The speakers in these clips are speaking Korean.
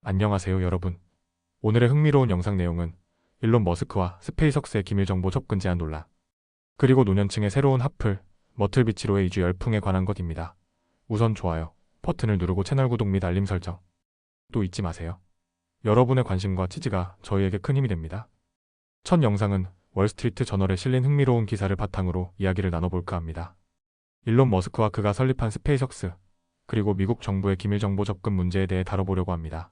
안녕하세요 여러분. 오늘의 흥미로운 영상 내용은 일론 머스크와 스페이스X의 기밀 정보 접근 제한 논란, 그리고 노년층의 새로운 핫플, 머틀비치로의 이주 열풍에 관한 것입니다. 우선 좋아요 버튼을 누르고 채널 구독 및 알림 설정 또 잊지 마세요. 여러분의 관심과 지지가 저희에게 큰 힘이 됩니다. 첫 영상은 월스트리트 저널에 실린 흥미로운 기사를 바탕으로 이야기를 나눠볼까 합니다. 일론 머스크와 그가 설립한 스페이스X, 그리고 미국 정부의 기밀 정보 접근 문제에 대해 다뤄보려고 합니다.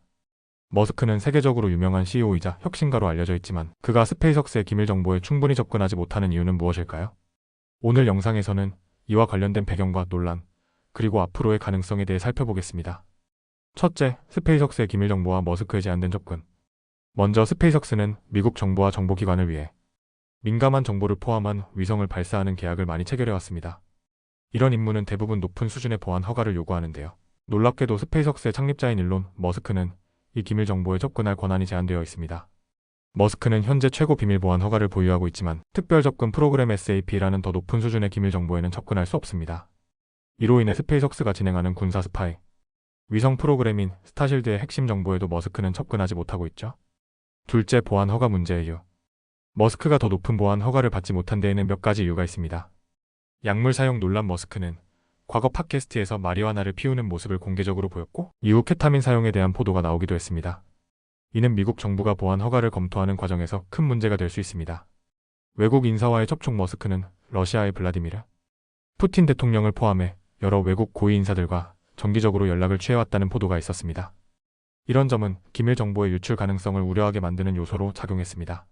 머스크는 세계적으로 유명한 CEO이자 혁신가로 알려져 있지만 그가 스페이스X의 기밀 정보에 충분히 접근하지 못하는 이유는 무엇일까요? 오늘 영상에서는 이와 관련된 배경과 논란, 그리고 앞으로의 가능성에 대해 살펴보겠습니다. 첫째, 스페이스X의 기밀 정보와 머스크의 제한된 접근. 먼저 스페이스X는 미국 정부와 정보기관을 위해 민감한 정보를 포함한 위성을 발사하는 계약을 많이 체결해왔습니다. 이런 임무는 대부분 높은 수준의 보안 허가를 요구하는데요. 놀랍게도 스페이스X의 창립자인 일론 머스크는 이 기밀 정보에 접근할 권한이 제한되어 있습니다. 머스크는 현재 최고 비밀 보안 허가를 보유하고 있지만 특별 접근 프로그램 SAP라는 더 높은 수준의 기밀 정보에는 접근할 수 없습니다. 이로 인해 스페이스X가 진행하는 군사 스파이, 위성 프로그램인 스타실드의 핵심 정보에도 머스크는 접근하지 못하고 있죠. 둘째, 보안 허가 문제의 이유. 머스크가 더 높은 보안 허가를 받지 못한 데에는 몇 가지 이유가 있습니다. 약물 사용 논란. 머스크는 과거 팟캐스트에서 마리화나를 피우는 모습을 공개적으로 보였고 이후 케타민 사용에 대한 보도가 나오기도 했습니다. 이는 미국 정부가 보안 허가를 검토하는 과정에서 큰 문제가 될 수 있습니다. 외국 인사와의 접촉. 머스크는 러시아의 블라디미르 푸틴 대통령을 포함해 여러 외국 고위 인사들과 정기적으로 연락을 취해왔다는 보도가 있었습니다. 이런 점은 기밀 정보의 유출 가능성을 우려하게 만드는 요소로 작용했습니다.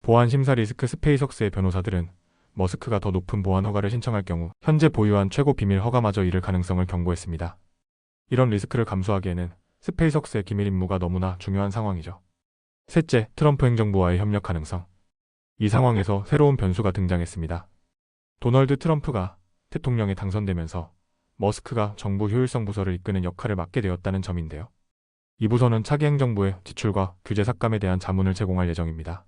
보안 심사 리스크. 스페이스X의 변호사들은 머스크가 더 높은 보안 허가를 신청할 경우 현재 보유한 최고 비밀 허가마저 잃을 가능성을 경고했습니다. 이런 리스크를 감수하기에는 스페이스X의 기밀 임무가 너무나 중요한 상황이죠. 셋째, 트럼프 행정부와의 협력 가능성. 이 상황에서 새로운 변수가 등장했습니다. 도널드 트럼프가 대통령에 당선되면서 머스크가 정부 효율성 부서를 이끄는 역할을 맡게 되었다는 점인데요. 이 부서는 차기 행정부의 지출과 규제 삭감에 대한 자문을 제공할 예정입니다.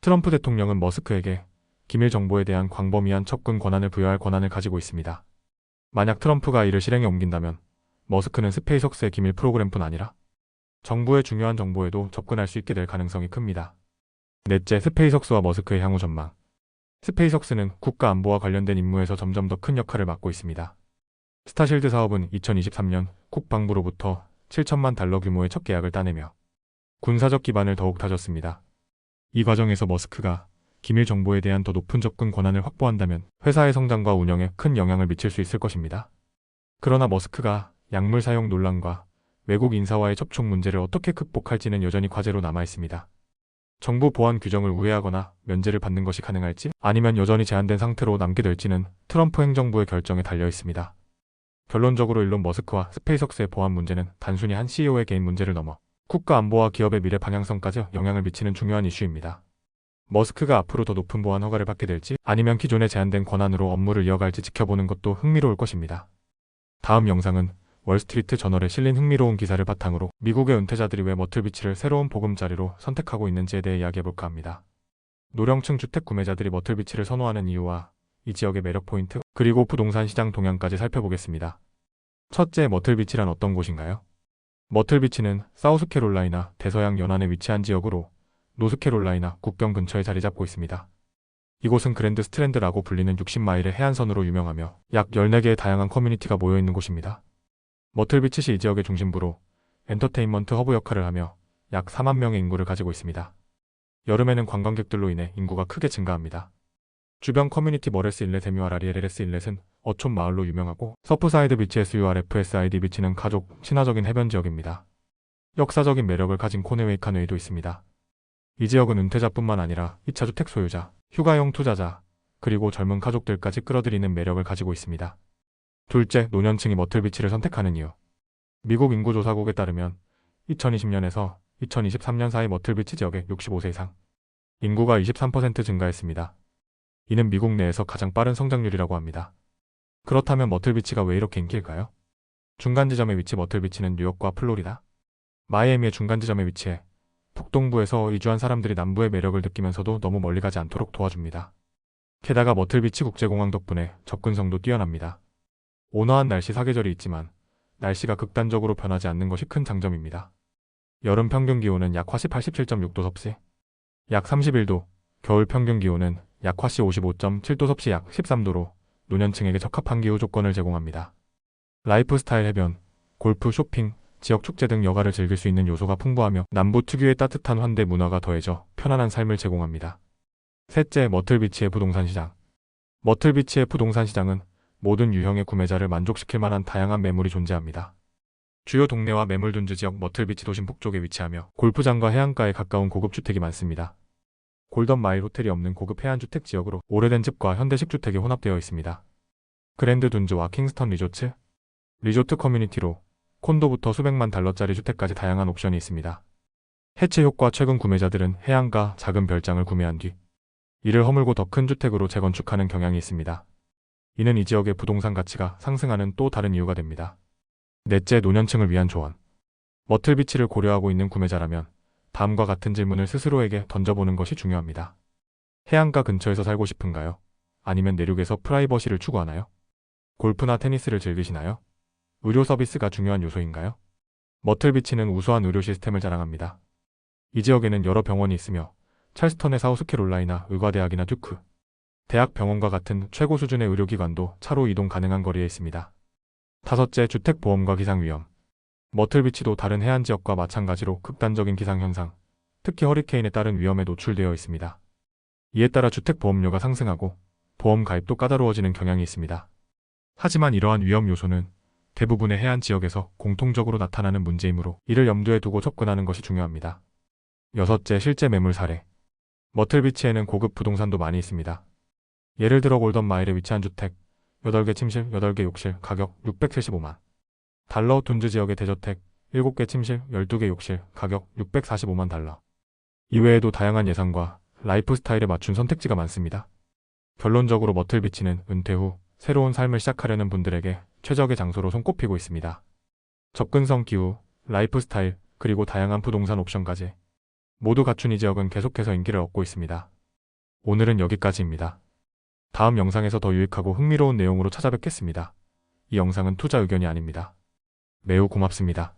트럼프 대통령은 머스크에게 기밀 정보에 대한 광범위한 접근 권한을 부여할 권한을 가지고 있습니다. 만약 트럼프가 이를 실행에 옮긴다면 머스크는 스페이스X의 기밀 프로그램뿐 아니라 정부의 중요한 정보에도 접근할 수 있게 될 가능성이 큽니다. 넷째, 스페이스X와 머스크의 향후 전망. 스페이스X는 국가 안보와 관련된 임무에서 점점 더 큰 역할을 맡고 있습니다. 스타실드 사업은 2023년 국방부로부터 $7천만 규모의 첫 계약을 따내며 군사적 기반을 더욱 다졌습니다. 이 과정에서 머스크가 기밀 정보에 대한 더 높은 접근 권한을 확보한다면 회사의 성장과 운영에 큰 영향을 미칠 수 있을 것입니다. 그러나 머스크가 약물 사용 논란과 외국 인사와의 접촉 문제를 어떻게 극복할지는 여전히 과제로 남아 있습니다. 정부 보안 규정을 우회하거나 면제를 받는 것이 가능할지, 아니면 여전히 제한된 상태로 남게 될지는 트럼프 행정부의 결정에 달려 있습니다. 결론적으로 일론 머스크와 스페이스X의 보안 문제는 단순히 한 CEO의 개인 문제를 넘어 국가 안보와 기업의 미래 방향성까지 영향을 미치는 중요한 이슈입니다. 머스크가 앞으로 더 높은 보안 허가를 받게 될지, 아니면 기존의 제한된 권한으로 업무를 이어갈지 지켜보는 것도 흥미로울 것입니다. 다음 영상은 월스트리트 저널에 실린 흥미로운 기사를 바탕으로 미국의 은퇴자들이 왜 머틀비치를 새로운 보금자리로 선택하고 있는지에 대해 이야기해볼까 합니다. 노령층 주택 구매자들이 머틀비치를 선호하는 이유와 이 지역의 매력 포인트, 그리고 부동산 시장 동향까지 살펴보겠습니다. 첫째, 머틀비치란 어떤 곳인가요? 머틀비치는 사우스캐롤라이나 대서양 연안에 위치한 지역으로 노스캐롤라이나 국경 근처에 자리 잡고 있습니다. 이곳은 그랜드 스트랜드라고 불리는 60마일의 해안선으로 유명하며 약 14개의 다양한 커뮤니티가 모여있는 곳입니다. 머틀비치시 이 지역의 중심부로 엔터테인먼트 허브 역할을 하며 약 4만 명의 인구를 가지고 있습니다. 여름에는 관광객들로 인해 인구가 크게 증가합니다. 주변 커뮤니티 머레스 인렛, MURRE, LLS 인렛은 어촌 마을로 유명하고 서프사이드 비치, SURFSID 비치는 가족 친화적인 해변 지역입니다. 역사적인 매력을 가진 코네웨이 카누이도 있습니다. 이 지역은 은퇴자뿐만 아니라 2차 주택 소유자, 휴가용 투자자, 그리고 젊은 가족들까지 끌어들이는 매력을 가지고 있습니다. 둘째, 노년층이 머틀비치를 선택하는 이유. 미국 인구조사국에 따르면 2020년에서 2023년 사이 머틀비치 지역의 65세 이상 인구가 23% 증가했습니다. 이는 미국 내에서 가장 빠른 성장률이라고 합니다. 그렇다면 머틀비치가 왜 이렇게 인기일까요? 중간 지점에 위치. 머틀비치는 뉴욕과 플로리다, 마이애미의 중간 지점에 위치해 북동부에서 이주한 사람들이 남부의 매력을 느끼면서도 너무 멀리 가지 않도록 도와줍니다. 게다가 머틀비치 국제공항 덕분에 접근성도 뛰어납니다. 온화한 날씨 사계절이 있지만 날씨가 극단적으로 변하지 않는 것이 큰 장점입니다. 여름 평균 기온은 약화시 87.6도 섭씨, 약 31도, 겨울 평균 기온은 약화시 55.7도 섭씨 약 13도로 노년층에게 적합한 기후 조건을 제공합니다. 라이프스타일 해변, 골프, 쇼핑, 지역 축제 등 여가를 즐길 수 있는 요소가 풍부하며 남부 특유의 따뜻한 환대 문화가 더해져 편안한 삶을 제공합니다. 셋째, 머틀비치의 부동산 시장. 머틀비치의 부동산 시장은 모든 유형의 구매자를 만족시킬 만한 다양한 매물이 존재합니다. 주요 동네와 매물 둔지 지역 머틀비치 도심 북쪽에 위치하며 골프장과 해안가에 가까운 고급 주택이 많습니다. 골든 마일 호텔이 없는 고급 해안주택 지역으로 오래된 집과 현대식 주택이 혼합되어 있습니다. 그랜드 둔즈와 킹스턴 리조트 커뮤니티로 콘도부터 수백만 달러짜리 주택까지 다양한 옵션이 있습니다. 해체 효과. 최근 구매자들은 해안가 작은 별장을 구매한 뒤 이를 허물고 더 큰 주택으로 재건축하는 경향이 있습니다. 이는 이 지역의 부동산 가치가 상승하는 또 다른 이유가 됩니다. 넷째, 노년층을 위한 조언. 머틀비치를 고려하고 있는 구매자라면 다음과 같은 질문을 스스로에게 던져보는 것이 중요합니다. 해안가 근처에서 살고 싶은가요? 아니면 내륙에서 프라이버시를 추구하나요? 골프나 테니스를 즐기시나요? 의료 서비스가 중요한 요소인가요? 머틀비치는 우수한 의료 시스템을 자랑합니다. 이 지역에는 여러 병원이 있으며 찰스턴의 사우스캐롤라이나 의과대학이나 듀크 대학 병원과 같은 최고 수준의 의료기관도 차로 이동 가능한 거리에 있습니다. 다섯째, 주택보험과 기상위험. 머틀비치도 다른 해안 지역과 마찬가지로 극단적인 기상현상, 특히 허리케인에 따른 위험에 노출되어 있습니다. 이에 따라 주택보험료가 상승하고 보험 가입도 까다로워지는 경향이 있습니다. 하지만 이러한 위험 요소는 대부분의 해안 지역에서 공통적으로 나타나는 문제이므로 이를 염두에 두고 접근하는 것이 중요합니다. 여섯째, 실제 매물 사례. 머틀비치에는 고급 부동산도 많이 있습니다. 예를 들어 골든 마일에 위치한 주택, 8개 침실, 8개 욕실, 가격 675만 달러. 둔즈 지역의 대저택, 7개 침실, 12개 욕실, 가격 645만 달러. 이외에도 다양한 예산과 라이프 스타일에 맞춘 선택지가 많습니다. 결론적으로 머틀비치는 은퇴 후 새로운 삶을 시작하려는 분들에게 최적의 장소로 손꼽히고 있습니다. 접근성, 기후, 라이프 스타일, 그리고 다양한 부동산 옵션까지 모두 갖춘 이 지역은 계속해서 인기를 얻고 있습니다. 오늘은 여기까지입니다. 다음 영상에서 더 유익하고 흥미로운 내용으로 찾아뵙겠습니다. 이 영상은 투자 의견이 아닙니다. 매우 고맙습니다.